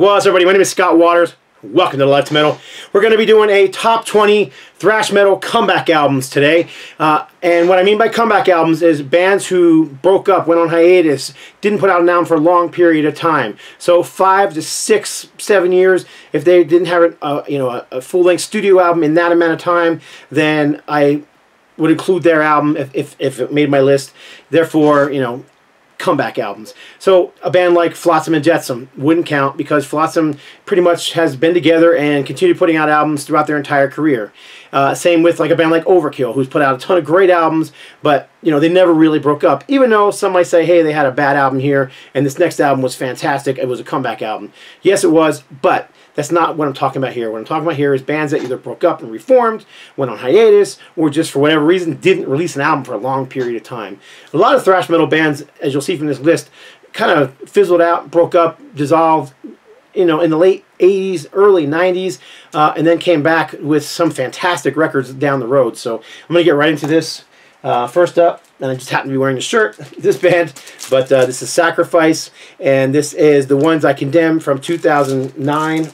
What's up, everybody? My name is Scott Waters. Welcome to Life to Metal. We're going to be doing a top 20 thrash metal comeback albums today. And what I mean by comeback albums is bands who broke up, went on hiatus, didn't put out an album for a long period of time. So 5 to 6, 7 years. If they didn't have a full-length studio album in that amount of time, then I would include their album if it made my list. Therefore, comeback albums. So a band like Flotsam and Jetsam wouldn't count because Flotsam pretty much has been together and continued putting out albums throughout their entire career. Same with like a band like Overkill, who's put out a ton of great albums, but they never really broke up. Even though some might say, hey, they had a bad album here and this next album was fantastic, it was a comeback album. Yes, it was, but that's not what I'm talking about here. What I'm talking about here is bands that either broke up and reformed, went on hiatus, or just for whatever reason didn't release an album for a long period of time. A lot of thrash metal bands, as you'll see from this list, kind of fizzled out, broke up, dissolved, in the late 80s, early 90s, and then came back with some fantastic records down the road. So I'm going to get right into this. First up, and I just happen to be wearing the shirt, this band, but this is Sacrifice, and this is The Ones I Condemn from 2009,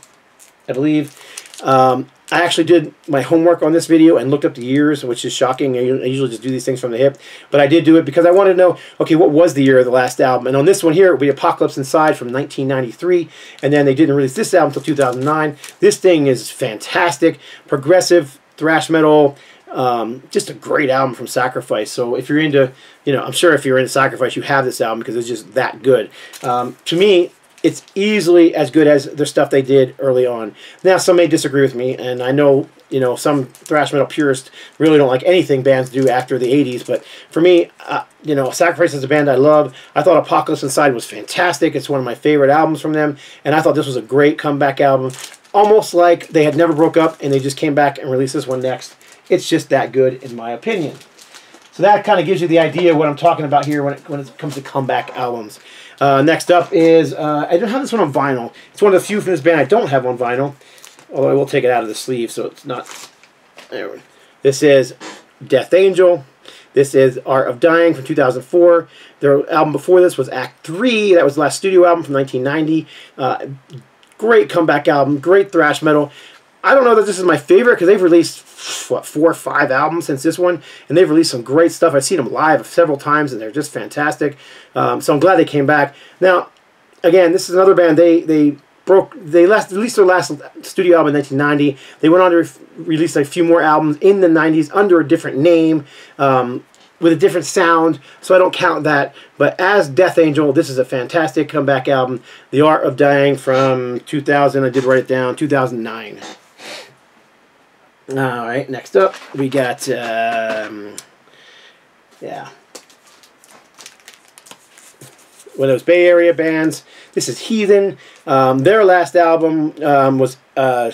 I believe. I actually did my homework on this video and looked up the years, which is shocking. I usually just do these things from the hip, but I did do it because I wanted to know, okay, what was the year of the last album? And on this one here, it would be Apocalypse Inside from 1993, and then they didn't release this album until 2009. This thing is fantastic, progressive thrash metal, just a great album from Sacrifice. So if you're into, I'm sure if you're into Sacrifice, you have this album because it's just that good. To me, it's easily as good as the stuff they did early on. Now, some may disagree with me, and I know, some thrash metal purists really don't like anything bands do after the 80s, but for me, Sacrifice is a band I love. I thought Apocalypse Inside was fantastic. It's one of my favorite albums from them, and I thought this was a great comeback album, almost like they had never broke up, and they just came back and released this one next. It's just that good, in my opinion. So that kind of gives you the idea of what I'm talking about here when it comes to comeback albums. Next up is, I don't have this one on vinyl. It's one of the few from this band I don't have on vinyl, although I will take it out of the sleeve so it's not... There. This is Death Angel. This is Art of Dying from 2004. Their album before this was Act 3. That was the last studio album from 1990. Great comeback album, great thrash metal. I don't know that this is my favorite because they've released, what, 4 or 5 albums since this one, and they've released some great stuff. I've seen them live several times, and they're just fantastic. So I'm glad they came back. Now, again, this is another band. They released their last studio album in 1990. They went on to release a few more albums in the 90s under a different name, with a different sound, so I don't count that. But as Death Angel, this is a fantastic comeback album. The Art of Dying from 2000, I did write it down, 2009. Alright, next up, we got, one of those Bay Area bands. This is Heathen. Their last album was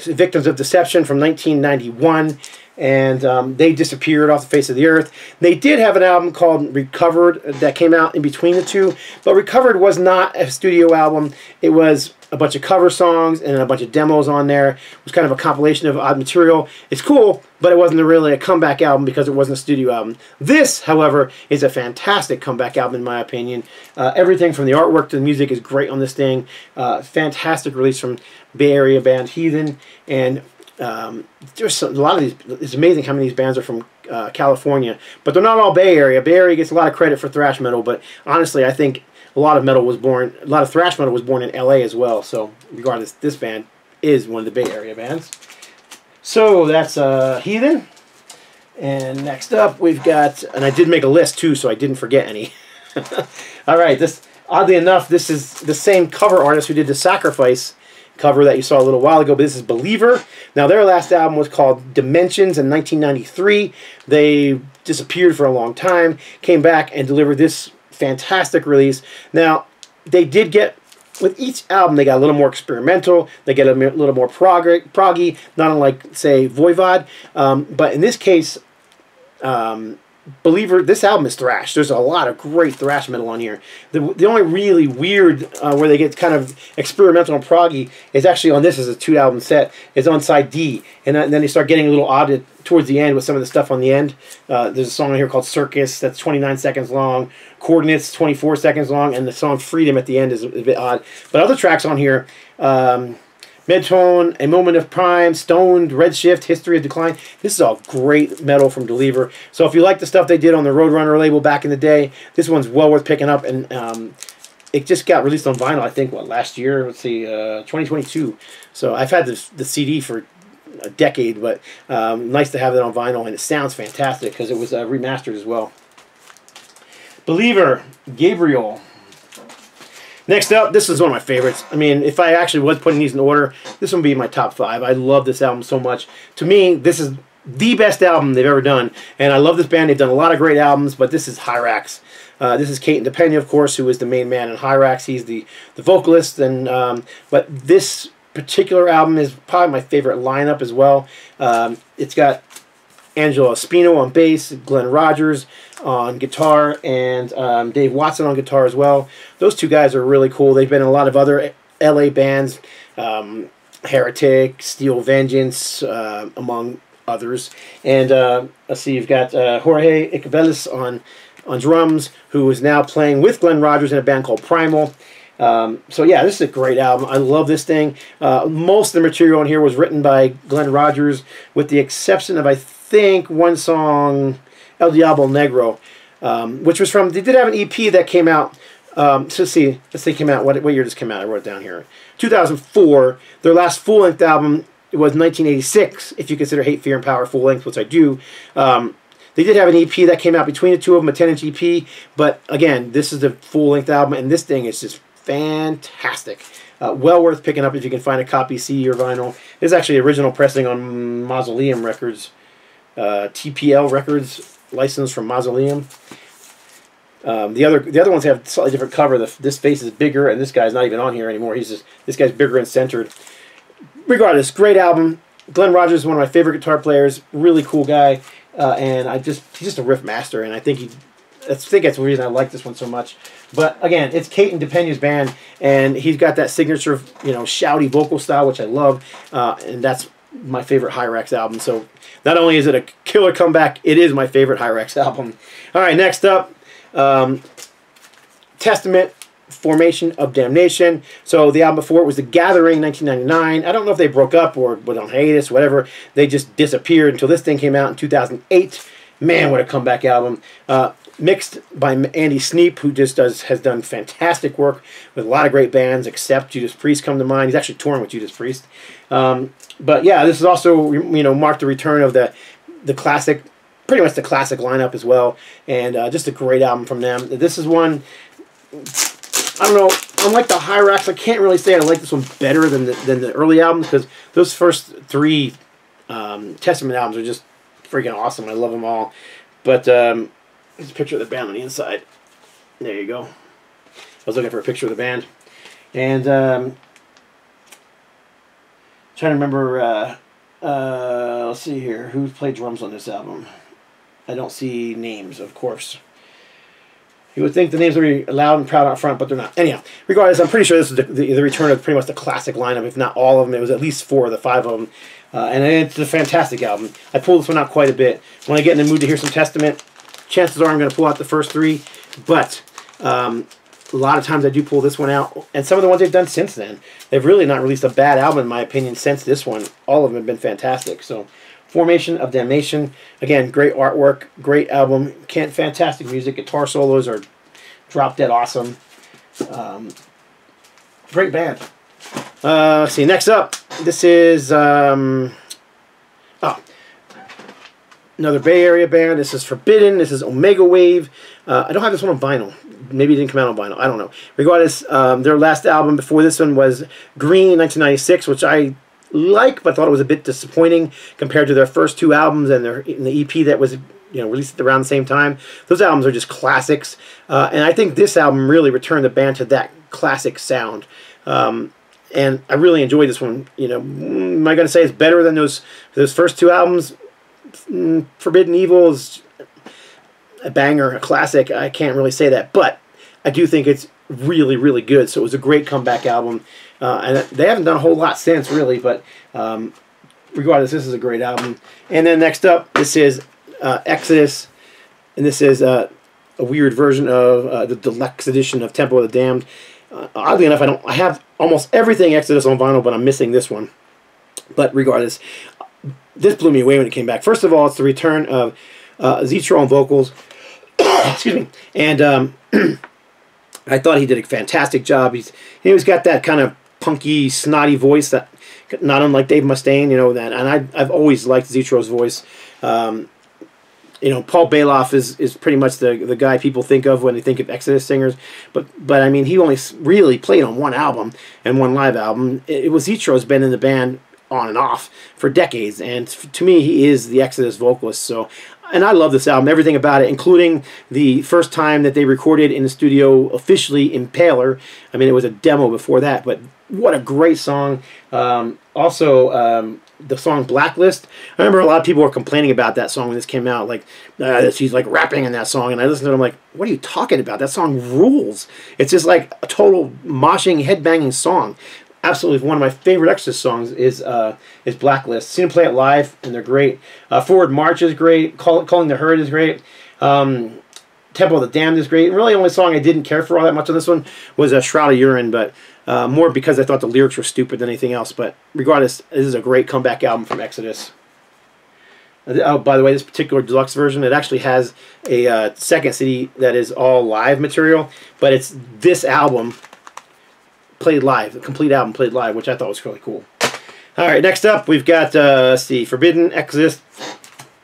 Victims of Deception from 1991. And they disappeared off the face of the earth. They did have an album called Recovered that came out in between the two, but Recovered was not a studio album. It was a bunch of cover songs and a bunch of demos on there. It was kind of a compilation of odd material. It's cool, but it wasn't really a comeback album because it wasn't a studio album. This, however, is a fantastic comeback album in my opinion. Everything from the artwork to the music is great on this thing. Fantastic release from Bay Area band Heathen, and there's a lot of these. It's amazing how many of these bands are from California, but they're not all Bay Area. Bay Area gets a lot of credit for thrash metal, but honestly, I think a lot of thrash metal was born in LA as well. So regardless, this band is one of the Bay Area bands. So that's Heathen. And next up, we've got, and I did make a list too, so I didn't forget any. All right, oddly enough, this is the same cover artist who did the Sacrifice cover that you saw a little while ago, but this is Believer. Now, their last album was called Dimensions in 1993. They disappeared for a long time, came back and delivered this fantastic release. Now, they did get, with each album, they got a little more experimental, they get a little more proggy, not unlike, say, Voivod. But in this case, Believer, this album is thrash. There's a lot of great thrash metal on here. The only really weird where they get kind of experimental and proggy is actually on this as a 2-album set. Is on side D, and then they start getting a little odd towards the end with some of the stuff on the end. There's a song on here called Circus that's 29 seconds long. Coordinates 24 seconds long, and the song Freedom at the end is a bit odd. But other tracks on here. Medtone, A Moment of Prime, Stoned, Redshift, History of Decline. This is all great metal from Deliver. So if you like the stuff they did on the Roadrunner label back in the day, this one's well worth picking up. And it just got released on vinyl, I think, what, last year? Let's see, 2022. So I've had the CD for a decade, but nice to have it on vinyl. And it sounds fantastic because it was remastered as well. Believer, Gabriel. Next up, this is one of my favorites. I mean, if I actually was putting these in order, this would be my top 5. I love this album so much. To me, this is the best album they've ever done. And I love this band. They've done a lot of great albums, but this is Hyrax. This is Heathen, of course, who is the main man in Hyrax. He's the vocalist. And but this particular album is probably my favorite lineup as well. It's got Angelo Espino on bass, Glenn Rogers on guitar, and Dave Watson on guitar as well. Those two guys are really cool. They've been in a lot of other LA bands, Heretic, Steel Vengeance, among others. And let's see, you've got Jorge Icabelis on drums, who is now playing with Glenn Rogers in a band called Primal. So yeah, this is a great album. I love this thing. Most of the material on here was written by Glenn Rogers, with the exception of, I think, one song, El Diablo Negro, which was from, they did have an EP that came out, so let's see came out, what year does it come out? I wrote it down here. 2004. Their last full-length album was 1986, if you consider Hate, Fear, and Power full-length, which I do. They did have an EP that came out between the two of them, a 10-inch EP, but again, this is the full-length album, and this thing is just fantastic. Well worth picking up if you can find a copy, CD or vinyl. This is actually original pressing on Mausoleum Records, TPL Records, licensed from Mausoleum. The other ones have a slightly different cover. This face is bigger, and this guy's not even on here anymore. This guy's bigger and centered. Regardless, great album. Glenn Rogers is one of my favorite guitar players. Really cool guy, and he's just a riff master. And I think that's the reason I like this one so much. But again, it's Kate and DePena's band, and he's got that signature, shouty vocal style, which I love, and that's my favorite Hyrax album. So not only is it a killer comeback, it is my favorite Hyrax album. All right, next up, Testament, Formation of Damnation. So the album before it was The Gathering, 1999. I don't know if they broke up or went on hiatus, whatever. They just disappeared until this thing came out in 2008. Man, what a comeback album. Mixed by Andy Sneap, who just has done fantastic work with a lot of great bands, except Judas Priest come to mind. He's actually touring with Judas Priest. But yeah, this is also, marked the return of the classic, pretty much the classic lineup as well, and just a great album from them. This is one, I don't know, unlike the Hyrax, I can't really say I like this one better than the early albums, because those first 3 Testament albums are just freaking awesome. I love them all. But here's a picture of the band on the inside. There you go. I was looking for a picture of the band. And trying to remember, let's see here, who played drums on this album. I don't see names, of course. You would think the names would be loud and proud out front, but they're not. Anyhow, regardless, I'm pretty sure this is the return of pretty much the classic lineup, if not all of them. It was at least 4 of the 5 of them. And it's a fantastic album. I pulled this one out quite a bit. When I get in the mood to hear some Testament, chances are I'm going to pull out the first 3. But a lot of times I do pull this one out. And some of the ones they've done since then, they've really not released a bad album, in my opinion, since this one. All of them have been fantastic. So, Formation of Damnation. Again, great artwork, great album. Fantastic music. Guitar solos are drop dead awesome. Great band. Let's see, next up, this is another Bay Area band. This is Forbidden. This is Omega Wave. I don't have this one on vinyl. Maybe it didn't come out on vinyl. I don't know. Regardless, their last album before this one was Green, 1996, which I like, but thought it was a bit disappointing compared to their first 2 albums and the EP that was released around the same time. Those albums are just classics, and I think this album really returned the band to that classic sound. And I really enjoyed this one. Am I going to say it's better than those first 2 albums? Forbidden Evil is, a banger, a classic. I can't really say that, but I do think it's really, really good. So it was a great comeback album, and they haven't done a whole lot since, really. But regardless, this is a great album. And then next up, this is Exodus, and this is a weird version of the deluxe edition of Temple of the Damned. Oddly enough, I have almost everything Exodus on vinyl, but I'm missing this one. But regardless, this blew me away when it came back. First of all, it's the return of Zetro on vocals. Excuse me. And I thought he did a fantastic job. He's got that kind of punky, snotty voice that, not unlike Dave Mustaine, you know that. And I've always liked Zetro's voice. You know, Paul Bailoff is pretty much the guy people think of when they think of Exodus singers. But I mean, he only really played on one album and one live album. It was Zetro's been in the band on and off for decades, and to me, he is the Exodus vocalist. So, and I love this album, everything about it, including the first time that they recorded in the studio officially Impaler. I mean, it was a demo before that, but what a great song. Also, the song Blacklist. I remember a lot of people were complaining about that song when this came out, like she's like rapping in that song, and I listened to it, I'm like, what are you talking about? That song rules. It's just like a total moshing, headbanging song. Absolutely, one of my favorite Exodus songs is Blacklist. Seen them play it live, and they're great. Forward March is great. Calling the Herd is great. Temple of the Damned is great. And really, the only song I didn't care for all that much on this one was Shroud of Urine, but more because I thought the lyrics were stupid than anything else. But regardless, this is a great comeback album from Exodus. Oh, by the way, this particular deluxe version, it actually has a second CD that is all live material, but it's this album played live, the complete album played live, which I thought was really cool. All right, next up we've got let's see, Forbidden, Exodus,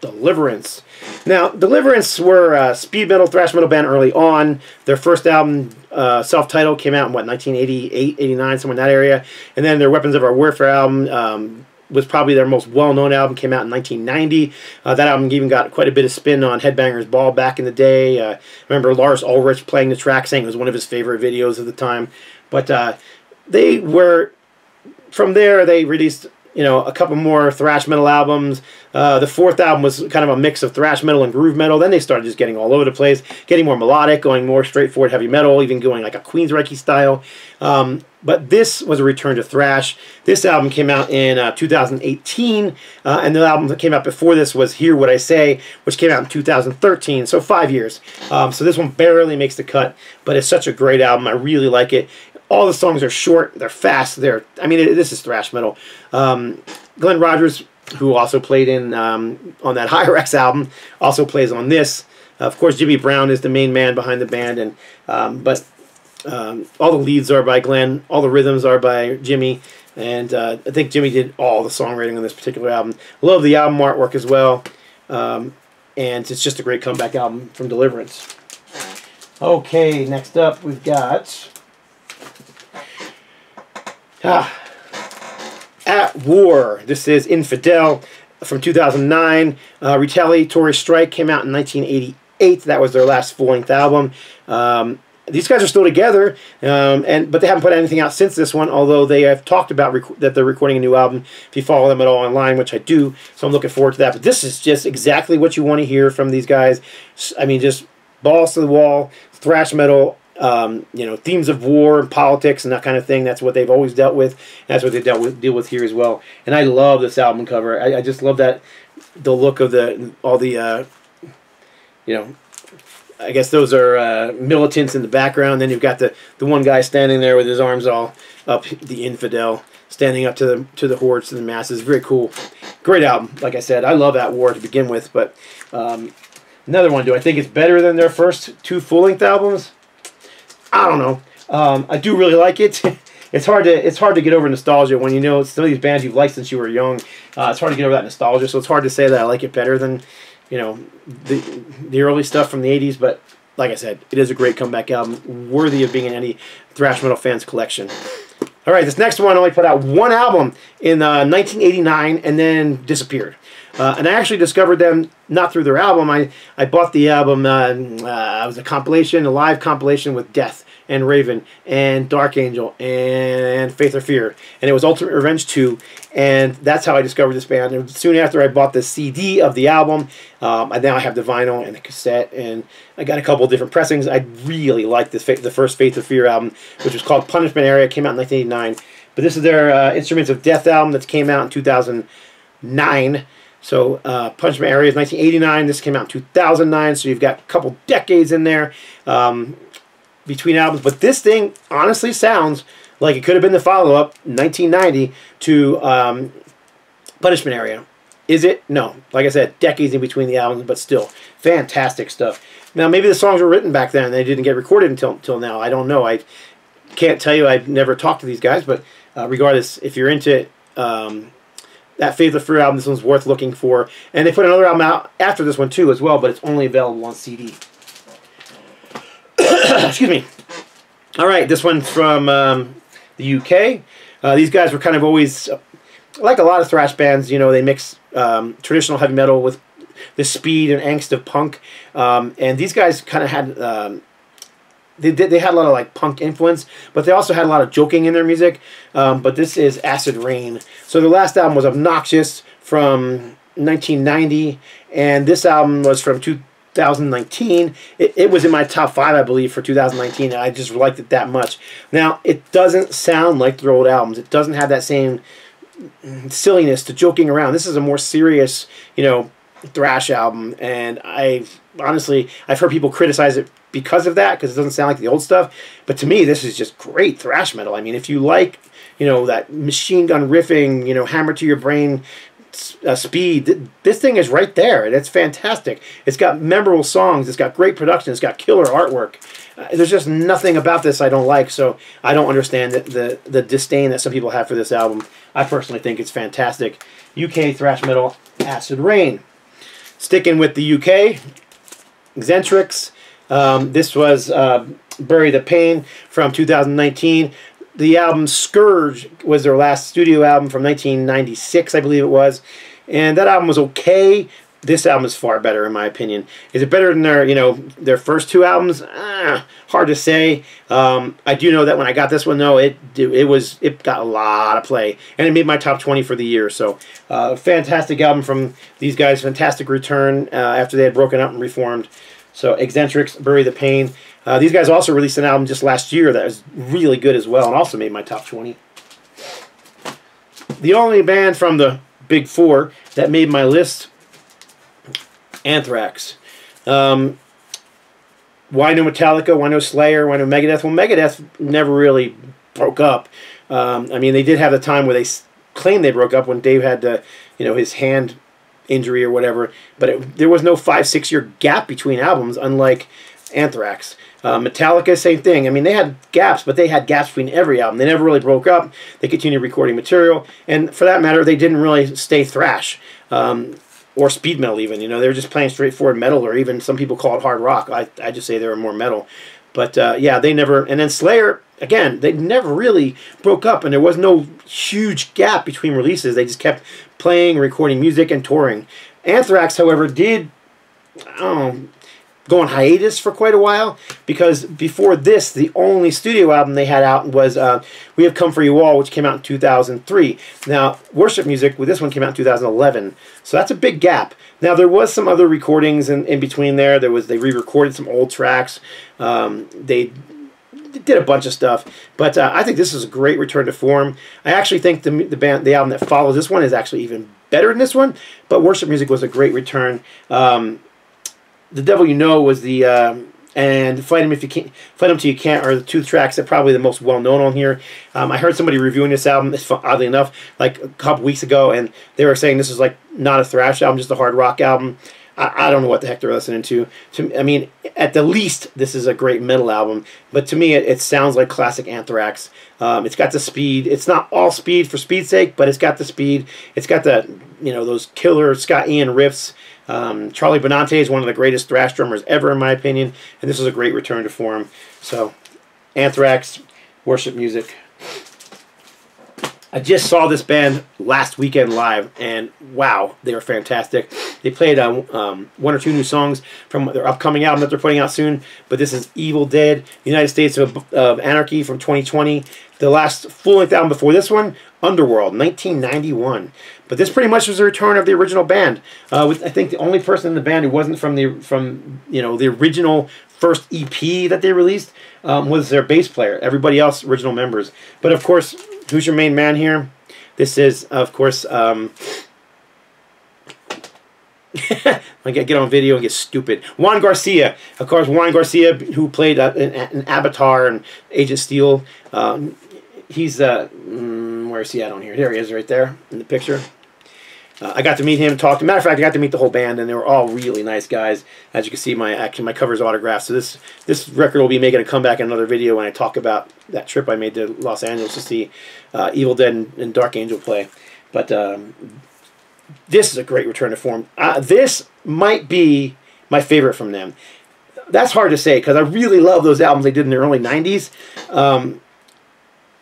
Deliverance. Now, Deliverance were a speed metal, thrash metal band early on. Their first album, self-titled, came out in what, 1988, 89, somewhere in that area. And then their Weapons of Our Warfare album was probably their most well-known album. Came out in 1990. That album even got quite a bit of spin on Headbangers Ball back in the day. I remember Lars Ulrich playing the track, saying it was one of his favorite videos of the time. But they were, from there, they released, you know, a couple more thrash metal albums. The fourth album was kind of a mix of thrash metal and groove metal. Then they started just getting all over the place, getting more melodic, going more straightforward heavy metal, even going like a Queensryche style. But this was a return to thrash. This album came out in 2018, and the album that came out before this was Hear What I Say, which came out in 2013, so 5 years. So this one barely makes the cut, but it's such a great album. I really like it. All the songs are short, they're fast, I mean, this is thrash metal. Glenn Rogers, who also played in on that Hyrax album, also plays on this. Of course, Jimmy Brown is the main man behind the band, and but all the leads are by Glenn, all the rhythms are by Jimmy, and I think Jimmy did all the songwriting on this particular album. Love the album artwork as well, and it's just a great comeback album from Deliverance. Okay, next up we've got At War. This is Infidel from 2009. Retaliatory Strike came out in 1988. That was their last full-length album. These guys are still together, but they haven't put anything out since this one, although they have talked about that they're recording a new album, if you follow them at all online, which I do, so I'm looking forward to that. But this is just exactly what you want to hear from these guys. I mean, just balls to the wall, thrash metal, you know, themes of war and politics and that kind of thing. That's what they've always dealt with. And that's what they deal with here as well. And I love this album cover. I just love that, the look of all the you know, I guess those are militants in the background. Then you've got the one guy standing there with his arms all up, the infidel, standing up to the hordes, to the masses. Very cool. Great album. Like I said, I love At War to begin with. But another one, do I think it's better than their first two full-length albums? I don't know. I do really like it. It's hard to get over nostalgia when you know some of these bands you've liked since you were young. It's hard to get over that nostalgia, so it's hard to say that I like it better than, you know, the early stuff from the 80s. But like I said, it is a great comeback album, worthy of being in any thrash metal fan's collection. All right, this next one only put out one album in 1989 and then disappeared. And I actually discovered them not through their album. I bought the album. It was a compilation, a live compilation with Death. and Raven and Dark Angel and Faith or Fear, and it was Ultimate Revenge 2, and that's how I discovered this band. And soon after I bought the CD of the album, and now I have the vinyl and the cassette, and I got a couple of different pressings. I really liked this, the first Faith or Fear album, which was called Punishment Area. It came out in 1989, but this is their Instruments of Death album that came out in 2009. So Punishment Area is 1989. This came out in 2009. So you've got a couple decades in there between albums. But this thing honestly sounds like it could have been the follow-up, 1990, to Punishment Area. Is it? No. Like I said, decades in between the albums, but still fantastic stuff. Now maybe the songs were written back then and they didn't get recorded until now. I don't know. I can't tell you. I've never talked to these guys, but regardless, if you're into that Faith or Fear album, this one's worth looking for. And they put another album out after this one too as well, but it's only available on CD. Excuse me. All right, this one's from the UK. These guys were kind of always, like a lot of thrash bands, you know, they mix traditional heavy metal with the speed and angst of punk. And these guys kind of had... They had a lot of like punk influence, but they also had a lot of joking in their music. But this is Acid Rain. So their last album was Obnoxious from 1990, and this album was from 2019. It was in my top 5, I believe, for 2019, and I just liked it that much. Now, it doesn't sound like their old albums. It doesn't have that same silliness to joking around. This is a more serious, you know, thrash album, and I've heard people criticize it because of that, because it doesn't sound like the old stuff. But to me, this is just great thrash metal. I mean, if you like, you know, that machine gun riffing, you know, hammer to your brain speed, this thing is right there, and it's fantastic. It's got memorable songs. It's got great production. It's got killer artwork. There's just nothing about this I don't like, so I don't understand the disdain that some people have for this album. I personally think it's fantastic. UK thrash metal, Acid Rain. Sticking with the UK, Eccentrics. This was Bury the Pain from 2019. The album Scourge was their last studio album from 1996, I believe it was. And that album was okay. This album is far better, in my opinion. Is it better than their, you know, their first two albums? Hard to say. I do know that when I got this one, though, it got a lot of play, and it made my top 20 for the year. So, fantastic album from these guys. Fantastic return after they had broken up and reformed. So, Eccentrics, Bury the Pain. These guys also released an album just last year that was really good as well, and also made my top 20. The only band from the Big Four that made my list, Anthrax. Why no Metallica? Why no Slayer? Why no Megadeth? Well, Megadeth never really broke up. I mean, they did have the time where they claimed they broke up when Dave had the, you know, his hand injury or whatever. But there was no 5-6 year gap between albums, unlike Anthrax. Metallica, same thing. I mean, they had gaps, but they had gaps between every album. They never really broke up. They continued recording material, and for that matter, they didn't really stay thrash. Or speed metal even, you know, they were just playing straightforward metal, or even some people call it hard rock. I just say they were more metal. But yeah, they never, and then Slayer, again, they never really broke up, and there was no huge gap between releases. They just kept playing, recording music, and touring. Anthrax, however, did, I don't know, go on hiatus for quite a while, because before this, the only studio album they had out was We Have Come For You All, which came out in 2003. Now, Worship Music, with this one, came out in 2011, so that's a big gap. Now, there was some other recordings in between there. They re-recorded some old tracks. They did a bunch of stuff, but I think this is a great return to form. I actually think the album that follows this one is actually even better than this one, but Worship Music was a great return. The Devil You Know was the and Fight Him If You Can't, Fight Him Till You Can't are the two tracks that are probably the most well known on here. I heard somebody reviewing this album, oddly enough, like a couple weeks ago, and they were saying this is like not a thrash album, just a hard rock album. I don't know what the heck they're listening to. I mean, at the least, this is a great metal album, but to me, it sounds like classic Anthrax. It's got the speed. It's not all speed for speed's sake, but it's got the speed. It's got the, you know, those killer Scott Ian riffs. Charlie Benante is one of the greatest thrash drummers ever, in my opinion, and this is a great return to form. So, Anthrax, Worship Music. I just saw this band last weekend live, and wow, they were fantastic. They played one or two new songs from their upcoming album that they're putting out soon, but this is Evil Dead, United States of Anarchy from 2020. The last full-length album before this one, Underworld, 1991. But this pretty much was the return of the original band. With, I think the only person in the band who wasn't from the original first EP that they released was their bass player. Everybody else, original members. But of course, who's your main man here? This is, of course, I get on video and get stupid. Juan Garcia. Of course, Juan Garcia, who played in Avatar and Age of Steel. He's, where is he at on here? There he is right there in the picture. I got to meet him, talk to him. Matter of fact, I got to meet the whole band, and they were all really nice guys. As you can see, my cover's autographed. So this record will be making a comeback in another video when I talk about that trip I made to Los Angeles to see Evil Dead and Dark Angel play. But this is a great return to form. This might be my favorite from them. That's hard to say because I really love those albums they did in the early 90s.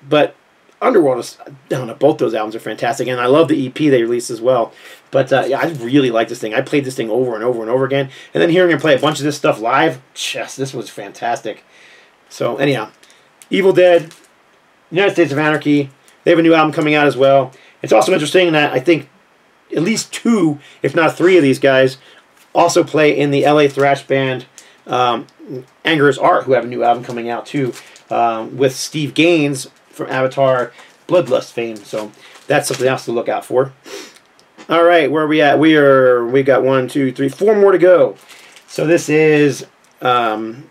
But Underworld is, I don't know, both those albums are fantastic, and I love the EP they released as well. But yeah, I really like this thing. I played this thing over and over and over again, and then hearing him play a bunch of this stuff live, this was fantastic. So anyhow, Evil Dead, United States of Anarchy, they have a new album coming out as well. It's also interesting that I think at least 2, if not 3 of these guys also play in the LA thrash band Anger is Art, who have a new album coming out too, with Steve Gaines from Avatar Bloodlust fame. So that's something else to look out for. All right, where are we at? We got 1, 2, 3, 4 more to go. So this is Powermad,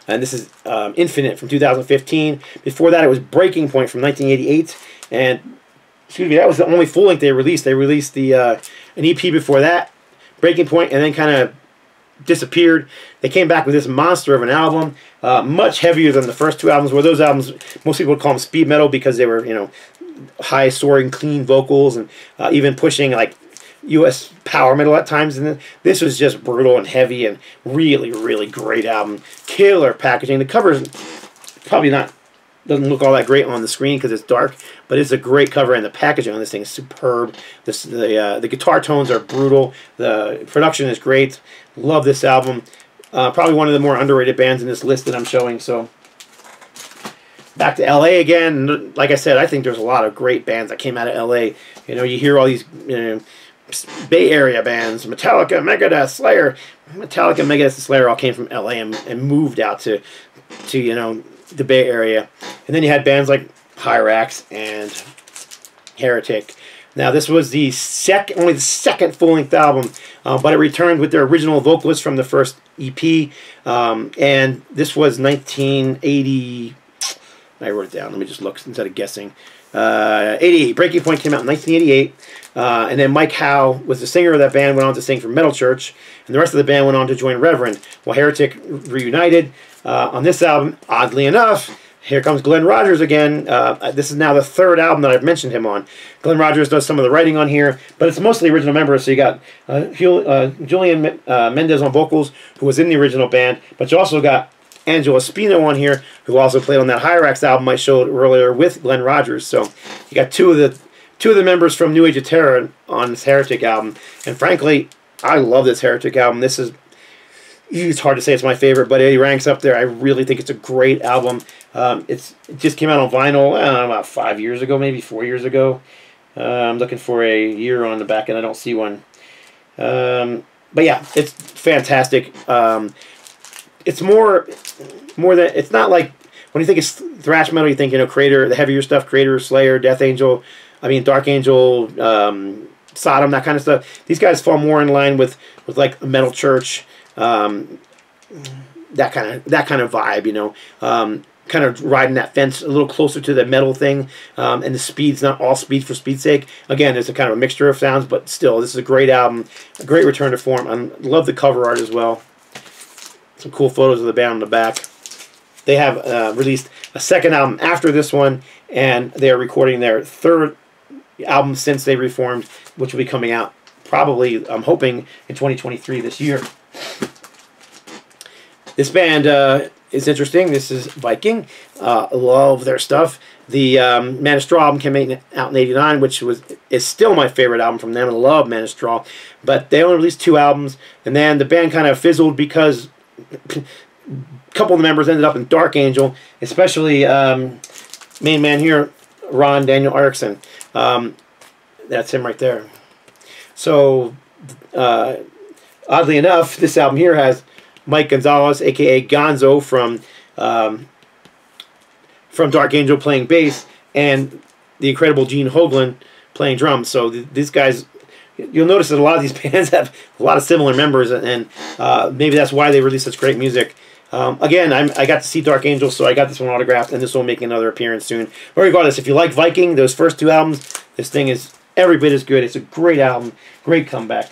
and this is Infinite from 2015. Before that, it was Breaking Point from 1988, and excuse me, that was the only full length they released. They released the an EP before that, Breaking Point, and then kind of disappeared. They came back with this monster of an album, much heavier than the first 2 albums. Where those albums, most people would call them speed metal because they were, high soaring, clean vocals, and even pushing like U.S. power metal at times. And this was just brutal and heavy and really, really great album. Killer packaging. The cover is probably doesn't look all that great on the screen because it's dark, but it's a great cover, and the packaging on this thing is superb. The guitar tones are brutal. The production is great. Love this album. Probably one of the more underrated bands in this list that I'm showing. So back to LA again. Like I said, I think there's a lot of great bands that came out of LA. You hear all these Bay Area bands, Metallica, Megadeth, Slayer. Metallica, Megadeth, and Slayer all came from LA and moved out to the Bay Area. And then you had bands like Hyrax and Heretic. Now, this was only the second full-length album, but it returned with their original vocalist from the first EP. And this was 1980. I wrote it down. Let me just look instead of guessing. 88. Breaking Point came out in 1988. And then Mike Howe was the singer of that band, went on to sing for Metal Church. And the rest of the band went on to join Reverend. While Heretic reunited on this album, oddly enough, here comes Glenn Rogers again. This is now the 3rd album that I've mentioned him on. Glenn Rogers does some of the writing on here, but it's mostly original members. So you got Julian Mendez on vocals, who was in the original band, but you also got Angelo Espino on here, who also played on that Hyrax album I showed earlier with Glenn Rogers. So you got two of the members from New Age of Terror on this Heretic album. And frankly, I love this Heretic album. It's hard to say it's my favorite, but it ranks up there. I really think it's a great album. It just came out on vinyl, I don't know, about 5 years ago, maybe 4 years ago. I'm looking for a year on the back, and I don't see one. But yeah, it's fantastic. It's more than, it's not like, when you think of thrash metal, you think, Creator, the heavier stuff, Creator, Slayer, Dark Angel, Sodom, that kind of stuff. These guys fall more in line with like Metal Church, that kind of vibe, kind of riding that fence a little closer to the metal thing, and the speed's not all speed for speed's sake. Again, it's a kind of a mixture of sounds, but still, this is a great album, a great return to form. I love the cover art as well. Some cool photos of the band on the back. They have released a 2nd album after this one, and they are recording their 3rd album since they reformed, which will be coming out probably, I'm hoping, in 2023 this year. This band is interesting. This is Viking. Love their stuff. The Man of Straw album came out in '89, which is still my favorite album from them. I love Man of Straw. But they only released 2 albums, and then the band kind of fizzled because a couple of the members ended up in Dark Angel, especially main man here, Ron Daniel Erickson. That's him right there. So, oddly enough, this album here has Mike Gonzalez, a.k.a. Gonzo from Dark Angel playing bass, and the incredible Gene Hoglan playing drums. So these guys, you'll notice that a lot of these bands have a lot of similar members, and maybe that's why they release such great music. Again, I got to see Dark Angel, so I got this one autographed, and this will make another appearance soon. But regardless, if you like Viking, those first 2 albums, this thing is every bit as good. It's a great album, great comeback.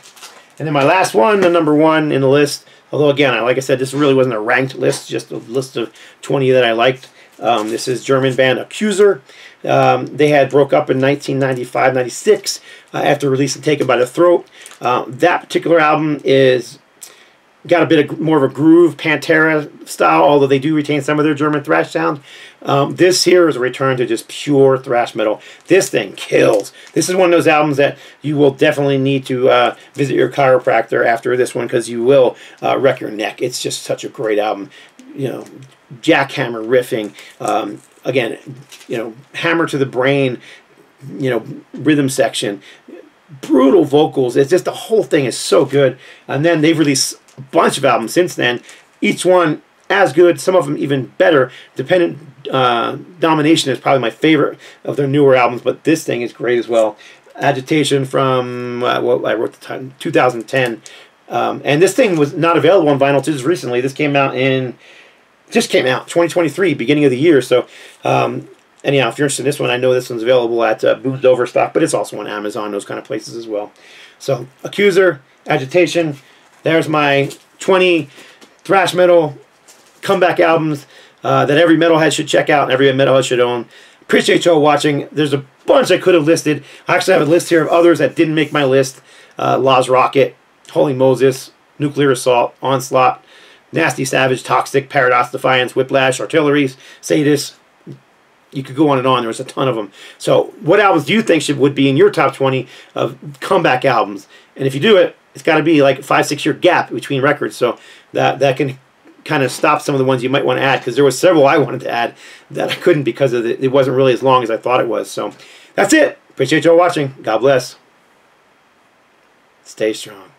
And then my last one, the number 1 in the list, although again, like I said, this really wasn't a ranked list, just a list of 20 that I liked. This is German band Accuser. They had broke up in 1995-96 after releasing Taken by the Throat. That particular album is got a bit more of a groove, Pantera style, although they do retain some of their German thrash sound. This here is a return to just pure thrash metal. This thing kills. This is one of those albums that you will definitely need to visit your chiropractor after this one, because you will wreck your neck. It's just such a great album. You know, jackhammer riffing, again, you know, hammer to the brain, you know, rhythm section, brutal vocals. It's just, the whole thing is so good. And then they've released a bunch of albums since then, each one as good, some of them even better. Dependent Domination is probably my favorite of their newer albums, but this thing is great as well. Agitation from what I wrote the time, 2010. And this thing was not available on vinyl just recently. This came out just came out 2023, beginning of the year. So anyhow, if you're interested in this one, I know this one's available at Boots Overstock, but it's also on Amazon, those kind of places as well. So Accuser, Agitation, there's my 20 thrash metal comeback albums that every metalhead should check out and every metalhead should own. Appreciate y'all watching. There's a bunch I could have listed. I actually have a list here of others that didn't make my list. Laws Rocket, Holy Moses, Nuclear Assault, Onslaught, Nasty Savage, Toxic, Paradox Defiance, Whiplash, Artilleries, Sadist. You could go on and on. There was a ton of them. So what albums do you think would be in your top 20 of comeback albums? And if you do it, it's got to be like a 5-6 year gap between records. So that can kind of stop some of the ones you might want to add, because there was several I wanted to add that I couldn't because of it wasn't really as long as I thought it was. So that's it. Appreciate y'all watching. God bless. Stay strong.